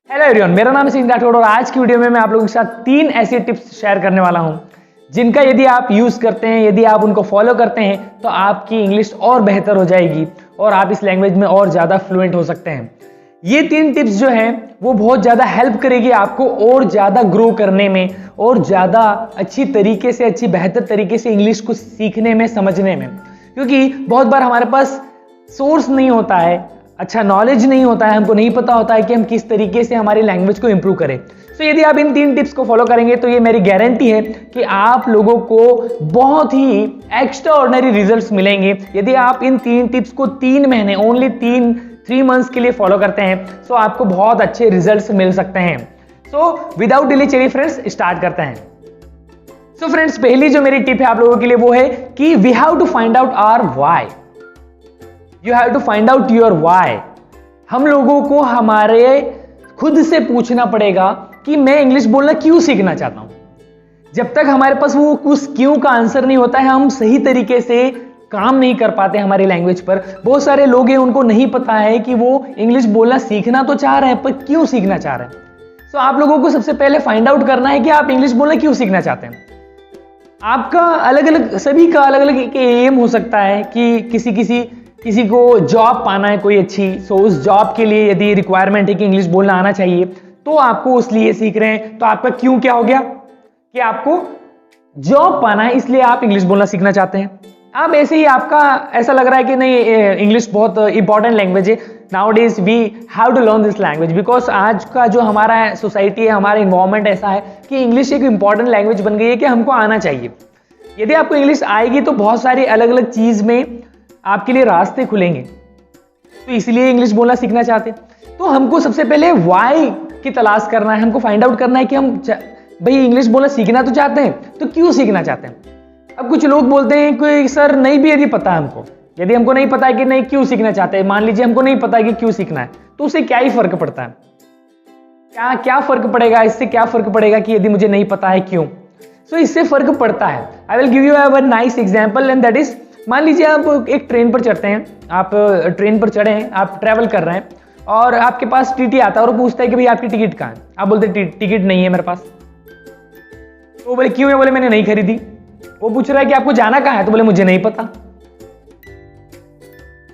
Hello everyone, मेरा नाम है सिंह राठौड़ और आज की वीडियो में मैं आप लोगों के साथ 3 ऐसी टिप्स शेयर करने वाला हूं जिनका यदि आप यूज करते हैं, यदि आप उनको फॉलो करते हैं तो आपकी इंग्लिश और बेहतर हो जाएगी और आप इस लैंग्वेज में और ज्यादा फ्लुएंट हो सकते हैं। ये 3 टिप्स जो हैं वो बहुत ज्यादा हेल्प करेगी आपको और ज्यादा ग्रो करने में और ज्यादा अच्छी तरीके से, अच्छी बेहतर तरीके से इंग्लिश को सीखने में, समझने में। क्योंकि बहुत बार हमारे पास सोर्स नहीं होता है, अच्छा नॉलेज नहीं होता है, हमको नहीं पता होता है कि हम किस तरीके से हमारी लैंग्वेज को इंप्रूव करें। तो यदि आप इन 3 टिप्स को फॉलो करेंगे तो ये मेरी गारंटी है कि आप लोगों को बहुत ही एक्स्ट्रा ऑर्डिनरी रिजल्ट्स मिलेंगे। यदि आप इन 3 टिप्स को 3 महीने, ओनली 3 मंथ्स के लिए फॉलो करते हैं तो आपको बहुत अच्छे रिजल्ट्स मिल सकते हैं। सो विदाउट डिले चलिए फ्रेंड्स स्टार्ट करते हैं। सो फ्रेंड्स, पहली जो मेरी टिप है आप लोगों के लिए वो है कि we have to find out our why. You have to find out your why। हम लोगों को हमारे खुद से पूछना पड़ेगा कि मैं इंग्लिश बोलना क्यों सीखना चाहता हूं। जब तक हमारे पास वो उस क्यों का आंसर नहीं होता है, हम सही तरीके से काम नहीं कर पाते हमारी लैंग्वेज पर। बहुत सारे लोग हैं उनको नहीं पता है कि वो इंग्लिश बोलना सीखना तो चाह रहे हैं पर क्यों सीखना चाह रहे हैं। तो आप लोगों को सबसे पहले फाइंड आउट करना है कि आप इंग्लिश बोलना क्यों सीखना चाहते हैं। आपका अलग अलग, सभी का अलग अलग एम हो सकता है कि किसी को जॉब पाना है कोई अच्छी, सो उस जॉब के लिए यदि रिक्वायरमेंट है कि इंग्लिश बोलना आना चाहिए तो आपको उसलिए सीख रहे हैं। तो आपका क्यों क्या हो गया कि आपको जॉब पाना है, इसलिए आप इंग्लिश बोलना सीखना चाहते हैं। अब ऐसे ही आपका ऐसा लग रहा है कि नहीं, इंग्लिश बहुत इंपॉर्टेंट लैंग्वेज है, nowadays we have to learn this language because आज का जो हमारा सोसाइटी है, हमारा इन्वायरमेंट ऐसा है कि इंग्लिश एक इंपॉर्टेंट लैंग्वेज बन गई है कि हमको आना चाहिए। यदि आपको इंग्लिश आएगी तो बहुत सारी अलग अलग चीज में आपके लिए रास्ते खुलेंगे, तो इसलिए इंग्लिश बोलना सीखना चाहते हैं। तो हमको सबसे पहले व्हाई की तलाश करना है, हमको फाइंड आउट करना है कि हम भाई इंग्लिश बोलना सीखना तो चाहते हैं तो क्यों सीखना चाहते हैं। अब कुछ लोग बोलते हैं कि सर नहीं भी यदि पता है हमको, यदि हमको नहीं पता है कि नहीं क्यों सीखना चाहते हैं, मान लीजिए हमको नहीं पता है कि क्यों सीखना है, तो उससे क्या ही फर्क पड़ता है, क्या फर्क पड़ेगा, इससे क्या फर्क पड़ेगा कि यदि मुझे नहीं पता है क्यों। सो इससे फर्क पड़ता है। I will give you a nice example and that is, मान लीजिए आप एक ट्रेन पर चढ़ते हैं, आप ट्रेन पर चढ़े हैं, आप ट्रैवल कर रहे हैं और आपके पास टीटी आता है और वो पूछता है कि भाई आपकी टिकट कहाँ है। आप बोलते टिकट नहीं है मेरे पास। तो बोले क्यों है, बोले मैंने नहीं खरीदी। वो पूछ रहा है कि आपको जाना कहाँ है, तो बोले मुझे नहीं पता।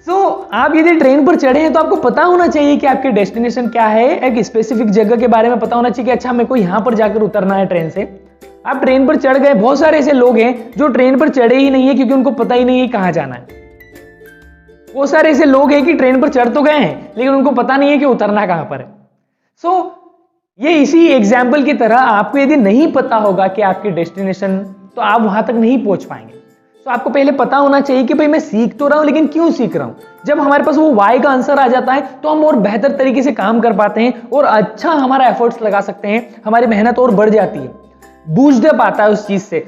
सो आप यदि ट्रेन पर चढ़े हैं तो आपको पता होना चाहिए कि आपके डेस्टिनेशन क्या है, एक स्पेसिफिक जगह के बारे में पता होना चाहिए कि अच्छा मेरे को यहां पर जाकर उतरना है ट्रेन से। आप ट्रेन पर चढ़ गए। बहुत सारे ऐसे लोग हैं जो ट्रेन पर चढ़े ही नहीं है क्योंकि उनको पता ही नहीं है कहां जाना है। बहुत सारे ऐसे लोग हैं कि ट्रेन पर चढ़ तो गए हैं लेकिन उनको पता नहीं है कि उतरना कहां पर है। सो ये इसी एग्जाम्पल की तरह आपको यदि नहीं पता होगा कि आपके डेस्टिनेशन, तो आप वहां तक नहीं पहुंच पाएंगे। तो आपको पहले पता होना चाहिए कि भाई मैं सीख तो रहा हूं लेकिन क्यों सीख रहा हूं। जब हमारे पास वो वाई का आंसर आ जाता है तो हम और बेहतर तरीके से काम कर पाते हैं और अच्छा हमारा एफर्ट्स लगा सकते हैं, हमारी मेहनत और बढ़ जाती है, बूस्ट अप आता है उस चीज से।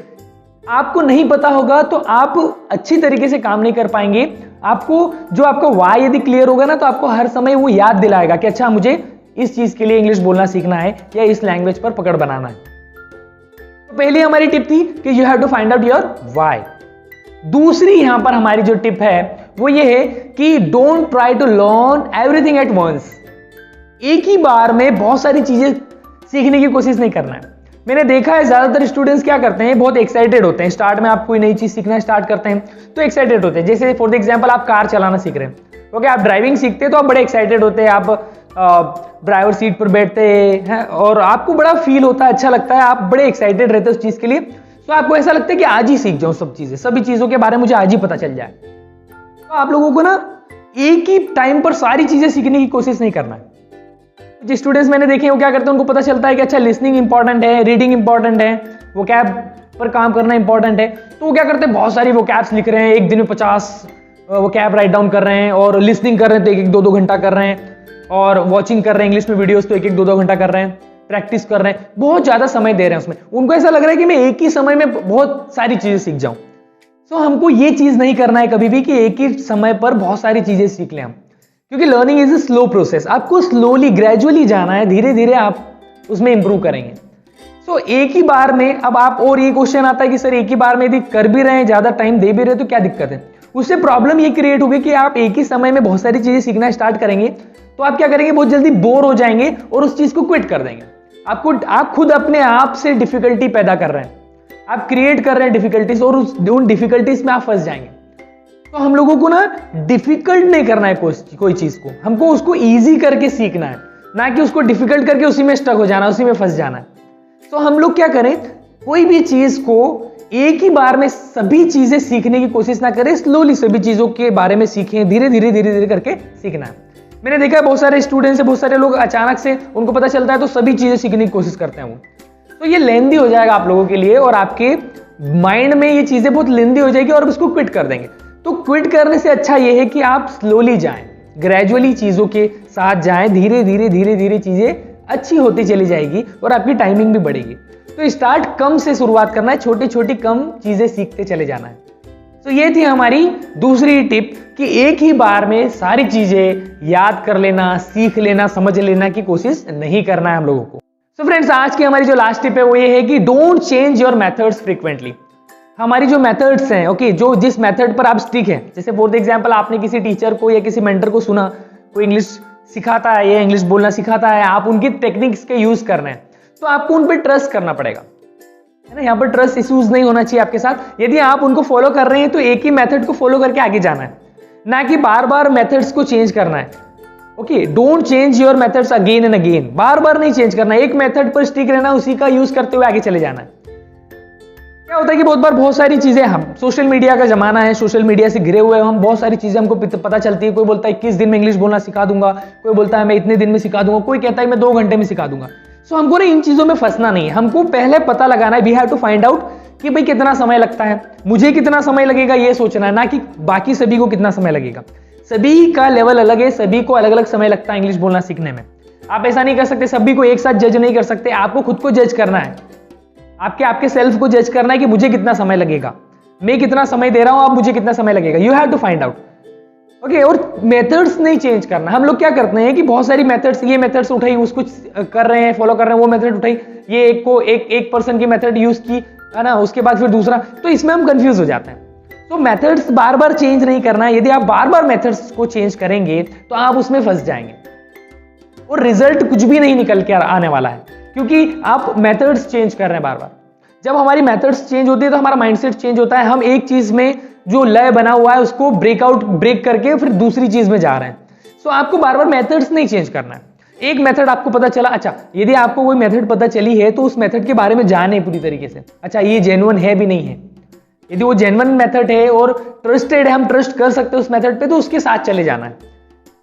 आपको नहीं पता होगा तो आप अच्छी तरीके से काम नहीं कर पाएंगे। आपको जो आपका वाई यदि क्लियर होगा ना तो आपको हर समय वो याद दिलाएगा कि अच्छा मुझे इस चीज के लिए इंग्लिश बोलना सीखना है या इस लैंग्वेज पर पकड़ बनाना है। तो पहली हमारी टिप थी कि you have to find out your why. दूसरी यहां पर हमारी जो टिप है वो ये है कि don't try to learn everything at once. एक ही बार में बहुत सारी चीजें सीखने की कोशिश नहीं करना है। मैंने देखा है ज्यादातर स्टूडेंट्स क्या करते हैं, बहुत एक्साइटेड होते हैं। स्टार्ट में आप कोई नई चीज सीखना स्टार्ट करते हैं तो एक्साइटेड होते हैं। जैसे फॉर द एग्जांपल आप कार चलाना सीख रहे हैं, ओके, आप ड्राइविंग सीखते हैं तो आप बड़े एक्साइटेड होते हैं, आप ड्राइवर सीट पर बैठते हैं और आपको बड़ा फील होता है, अच्छा लगता है, आप बड़े एक्साइटेड रहते हैं उस चीज के लिए। तो आपको ऐसा लगता है कि आज ही सीख जाऊं सब चीजें, सभी चीजों के बारे में मुझे आज ही पता चल जाए। तो आप लोगों को ना एक ही टाइम पर सारी चीजें सीखने की कोशिश नहीं करना है। जो स्टूडेंट्स मैंने देखे वो क्या करते हैं, उनको पता चलता है कि अच्छा लिसनिंग इंपॉर्टेंट है, रीडिंग इंपॉर्टेंट है, वोकैब पर काम करना इंपॉर्टेंट है, तो वो क्या करते हैं बहुत सारी वोकैब्स लिख रहे हैं, एक दिन में 50 वोकैब राइट डाउन कर रहे हैं, और लिसनिंग कर रहे हैं तो 1-2 घंटा कर रहे हैं, और वॉचिंग कर रहे हैं इंग्लिश में वीडियोस तो 1-2 घंटा कर रहे हैं, प्रैक्टिस कर रहे हैं, बहुत ज्यादा समय दे रहे हैं उसमें। उनको ऐसा लग रहा है कि मैं एक ही समय में बहुत सारी चीजें सीख जाऊं। सो हमको ये चीज नहीं करना है कभी भी कि एक ही समय पर बहुत सारी चीजें सीख लें हम, क्योंकि learning is a slow process. आपको स्लोली, ग्रेजुअली जाना है, धीरे धीरे आप उसमें इंप्रूव करेंगे। सो एक ही बार में, अब आप, और ये क्वेश्चन आता है कि सर एक ही बार में यदि कर भी रहे हैं, ज्यादा टाइम दे भी रहे हैं, तो क्या दिक्कत है। उससे प्रॉब्लम ये क्रिएट होगी कि आप एक ही समय में बहुत सारी चीजें सीखना स्टार्ट करेंगे तो आप क्या करेंगे, बहुत जल्दी बोर हो जाएंगे और उस चीज को क्विट कर देंगे। आप खुद अपने आप से डिफिकल्टी पैदा कर रहे हैं, आप क्रिएट कर रहे हैं डिफिकल्टीज और उन डिफिकल्टीज में आप फंस जाएंगे। तो हम लोगों को ना डिफिकल्ट नहीं करना है कोई चीज को, हमको उसको इजी करके सीखना है, ना कि उसको डिफिकल्ट करके उसी में स्टक हो जाना, उसी में फंस जाना है। तो हम लोग क्या करें, कोई भी चीज को एक ही बार में सभी चीजें सीखने की कोशिश ना करें, स्लोली सभी चीजों के बारे में सीखें, धीरे धीरे करके सीखना है। मैंने देखा है बहुत सारे स्टूडेंट्स हैं, बहुत सारे लोग अचानक से उनको पता चलता है तो सभी चीजें सीखने की कोशिश करते हैं वो, तो ये लेंदी हो जाएगा आप लोगों के लिए और आपके माइंड में ये चीजें बहुत लेंदी हो जाएगी और उसको क्विट कर देंगे। तो क्विट करने से अच्छा ये है कि आप स्लोली जाएं, ग्रेजुअली चीजों के साथ जाएं, धीरे धीरे चीजें अच्छी होती चली जाएगी और आपकी टाइमिंग भी बढ़ेगी। तो स्टार्ट कम से शुरुआत करना है, छोटी छोटी कम चीजें सीखते चले जाना है। तो ये थी हमारी दूसरी टिप कि एक ही बार में सारी चीजें याद कर लेना, सीख लेना, समझ लेना की कोशिश नहीं करना है हम लोगों को। सो फ्रेंड्स, आज की हमारी जो लास्ट टिप है वो ये है कि don't change your methods frequently. हमारी जो मेथड्स हैं, ओके, जो जिस मेथड पर आप स्टिक हैं, जैसे फॉर एग्जांपल आपने किसी टीचर को या किसी मेंटर को सुना, कोई इंग्लिश सिखाता है या इंग्लिश बोलना सिखाता है, आप उनकी टेक्निक्स के यूज कर रहे हैं, तो आपको उन पर ट्रस्ट करना पड़ेगा, है ना। यहाँ पर ट्रस्ट इश्यूज नहीं होना चाहिए आपके साथ। यदि आप उनको फॉलो कर रहे हैं तो एक ही मेथड को फॉलो करके आगे जाना है, ना कि बार बार मेथड्स को चेंज करना है। Okay, don't change your methods again and again, बार बार नहीं चेंज करना, एक मेथड पर स्टिक रहना, उसी का यूज करते हुए आगे चले जाना है। क्या होता है कि बहुत सारी चीजें, हम सोशल मीडिया का जमाना है, सोशल मीडिया से घिरे हुए हम, बहुत सारी चीजें हमको पता चलती है। कोई बोलता है 21 दिन में इंग्लिश बोलना सिखा दूंगा, कोई बोलता है मैं इतने दिन में सिखा दूंगा, कोई कहता है मैं 2 घंटे में सिखा दूंगा। सो हमको ना इन चीजों में फंसना नहीं है, हमको पहले पता लगाना है, we have to find out कि भाई कितना समय लगता है, मुझे कितना समय लगेगा ये सोचना है, ना कि बाकी सभी को कितना समय लगेगा। सभी का लेवल अलग है, सभी को अलग अलग समय लगता है इंग्लिश बोलना सीखने में। आप ऐसा नहीं कर सकते, सभी को एक साथ जज नहीं कर सकते, आपको खुद को जज करना है, आपके सेल्फ को जज करना है कि मुझे कितना समय लगेगा, मैं कितना समय दे रहा हूं, आप मुझे कितना समय लगेगा। You have to find out, okay. और मेथड्स नहीं चेंज करना। हम लोग क्या करते हैं कि बहुत सारी मेथड्स, ये मेथड्स उठाई, उसको कर रहे हैं, फॉलो कर रहे हैं, वो मेथड उठाई, ये एक पर्सन की मेथड यूज की, है ना, उसके बाद फिर दूसरा, तो इसमें हम कंफ्यूज हो जाते हैं। तो मेथड्स बार बार चेंज नहीं करना है। यदि आप बार बार मेथड्स को चेंज करेंगे तो आप उसमें फंस जाएंगे और रिजल्ट कुछ भी नहीं निकल के आने वाला है, क्योंकि आप मेथड्स चेंज कर रहे हैं बार बार। जब हमारी मेथड्स चेंज होती है तो हमारा माइंडसेट चेंज होता है, हम एक चीज में जो लय बना हुआ है उसको ब्रेक करके फिर दूसरी चीज में जा रहे हैं। सो आपको बार बार मेथड्स नहीं चेंज करना है। एक मेथड आपको पता चला, अच्छा, यदि आपको कोई मेथड पता चली है तो उस मेथड के बारे में जाने पूरी तरीके से, अच्छा ये जेन्युइन है भी नहीं है, यदि वो जेन्युइन मेथड है और ट्रस्टेड है, हम ट्रस्ट कर सकते हैं उस मेथड पे, तो उसके साथ चले जाना है।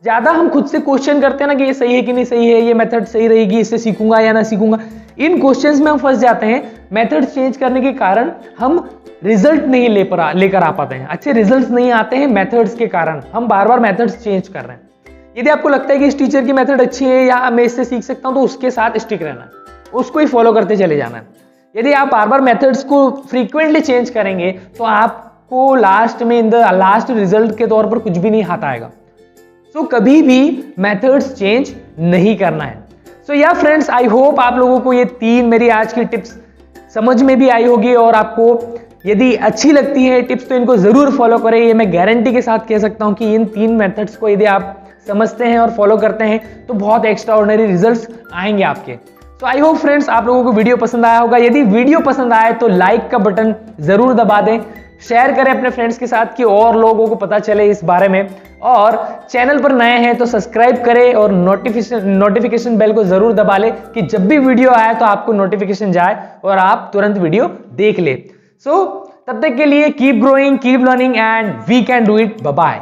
ज्यादा हम खुद से क्वेश्चन करते हैं ना कि ये सही है कि नहीं सही है, ये मेथड सही रहेगी, इससे सीखूंगा या ना सीखूंगा, इन क्वेश्चंस में हम फंस जाते हैं। मेथड चेंज करने के कारण हम रिजल्ट नहीं लेकर आ पाते हैं, अच्छे रिजल्ट्स नहीं आते हैं मेथड्स के कारण, हम बार बार मेथड्स चेंज कर रहे हैं। यदि आपको लगता है कि इस टीचर की मेथड अच्छी है या मैं इससे सीख सकता हूं, तो उसके साथ स्टिक रहना है, उसको ही फॉलो करते चले जाना है। यदि आप बार बार मेथड्स को फ्रीक्वेंटली चेंज करेंगे तो आपको लास्ट में लास्ट रिजल्ट के तौर पर कुछ भी नहीं हाथ आएगा। सो कभी भी मेथड्स चेंज नहीं करना है। सो या फ्रेंड्स, आई होप आप लोगों को ये 3 मेरी आज की टिप्स समझ में भी आई होगी, और आपको यदि अच्छी लगती है टिप्स तो इनको जरूर फॉलो करें। ये मैं गारंटी के साथ कह सकता हूं कि इन 3 मेथड्स को यदि आप समझते हैं और फॉलो करते हैं तो बहुत एक्स्ट्रा ऑर्डिनरी रिजल्ट्स आएंगे आपके। तो आई होप फ्रेंड्स आप लोगों को वीडियो पसंद आया होगा। यदि वीडियो पसंद आए तो लाइक का बटन जरूर दबा दें, शेयर करें अपने फ्रेंड्स के साथ कि और लोगों को पता चले इस बारे में, और चैनल पर नए हैं तो सब्सक्राइब करें और नोटिफिकेशन बेल को जरूर दबा लें कि जब भी वीडियो आए तो आपको नोटिफिकेशन जाए और आप तुरंत वीडियो देख ले। सो तब तक के लिए keep growing, keep learning and we can do it. Bye bye.